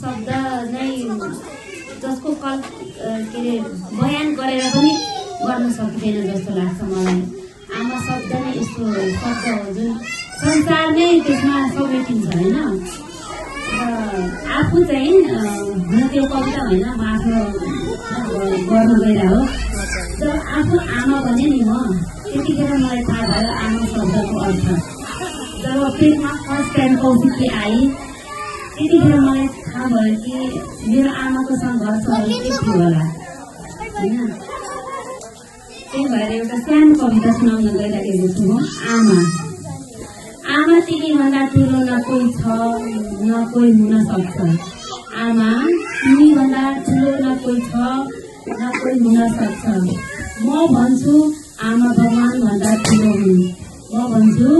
शब्द नै जसको के अरे बयान गरेर पनि गर्न सकिँदैन जस्तो लाग्छ मलाई। आमा शब्द नै यस्तो शब्द हो जुन संसार नै त्यसमा समेटिन्छ होइन। आफू चाहिँ हुन त्यो कविता होइन, म आफ्नो गर्नु गइरहेको हो। जब आफू आमा भने नि म त्यतिखेर मलाई थाहा भयो आमा शब्दको अर्थ। जब पेटमा फर्स्ट टाइम कौशिकी आई त्यतिखेर मलाई थाहा भयो कि मेरो आमाको सङ्घर्षहरू के थियो होला होइन। त्यही भएर एउटा सानो कविता सुनाउन गइरहेको छु म। आमा तिमीभन्दा ठुलो न कोही छ न कोही हुन सक्छ। आमा तिमीभन्दा ठुलो न कोही छ न कोही हुन सक्छ। म भन्छु आमा भगवान भन्दा ठुलो हुन्। म भन्छु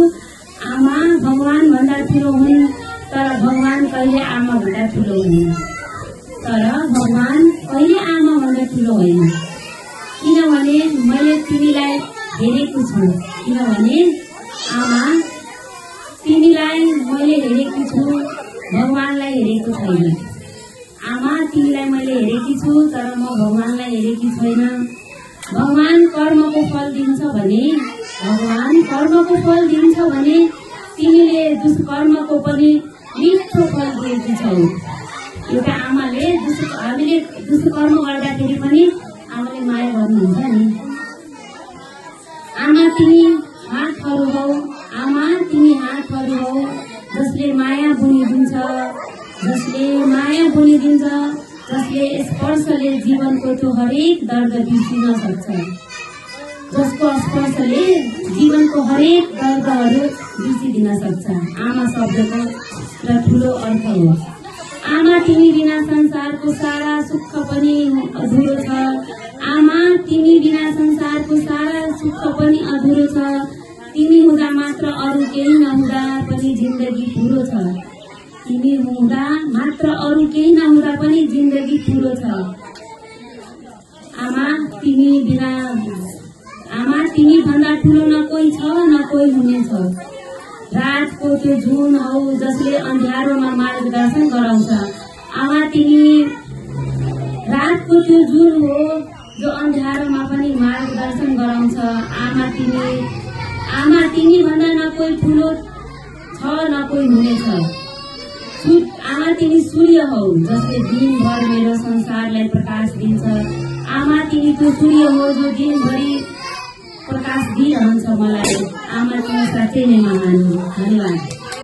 आमा भगवान भन्दा ठुलो हुन्। तर भगवान कहिले आमा भन्दा ठुलो होइन। तर भगवान कहिले आमा भन्दा ठुलो होइन। किनभने मैले तिमीलाई हेरेको छु। किनभने आमा तिमीलाई मैले हेरेकी छु, भगवानलाई हेरेको छैन। आमा तिमीलाई मैले हेरेकी छु तर म भगवानलाई हेरेकी छैन। भगवान कर्मको फल दिन्छ भने तिमीले दुष्कर्मको पनि मिठो फल दिएकी छौ। एउटा आमाले हामीले दुष्कर्म गर्दाखेरि पनि आमाले माया गर्नुहुन्छ नि। आमा तिमी हातहरू हौ, आमा तिमी हातहरू हौ जसले माया बुनिदिन्छ, जसले स्पर्शले जीवनको त्यो हरेक दर्द बिर्सिन सक्छ। जसको स्पर्शले जीवनको हरेक दर्दहरू बिर्सिदिन सक्छ। आमा शब्दको र ठुलो अर्थ हो। आमा तिमी बिना संसारको सारा सुख पनि अधुरो छ। आमा तिमी बिना संसारको सारा सुख पनि अधुरो छ। तिमी हुँदा मात्र अरू केही नहुँदा पनि जिन्दगी पुरो छ। तिमी हुँदा मात्र अरू केही नहुँदा पनि जिन्दगी पुरो छ। आमा तिमी भन्दा ठुलो न कोही छ न कोही हुनेछ। रातको त्यो जुन हौ जसले अँध्यारोमा मार्गदर्शन गराउँछ। आमा तिमी रातको त्यो जुन हो जो अँध्यारोमा पनि मार्गदर्शन गराउँछ। आमा तिमी भन्दा न कोही ठुलो छ न कोही हुनेछ। आमा तिमी सूर्य हौ जसले दिनभर मेरो संसारलाई प्रकाश दिन्छ। आमा तिमी त्यो सूर्य हो जो दिनभरि प्रकाश दिइरहन्छ मलाई। आमा तिमी साँच्चै नै महान हो। धन्यवाद।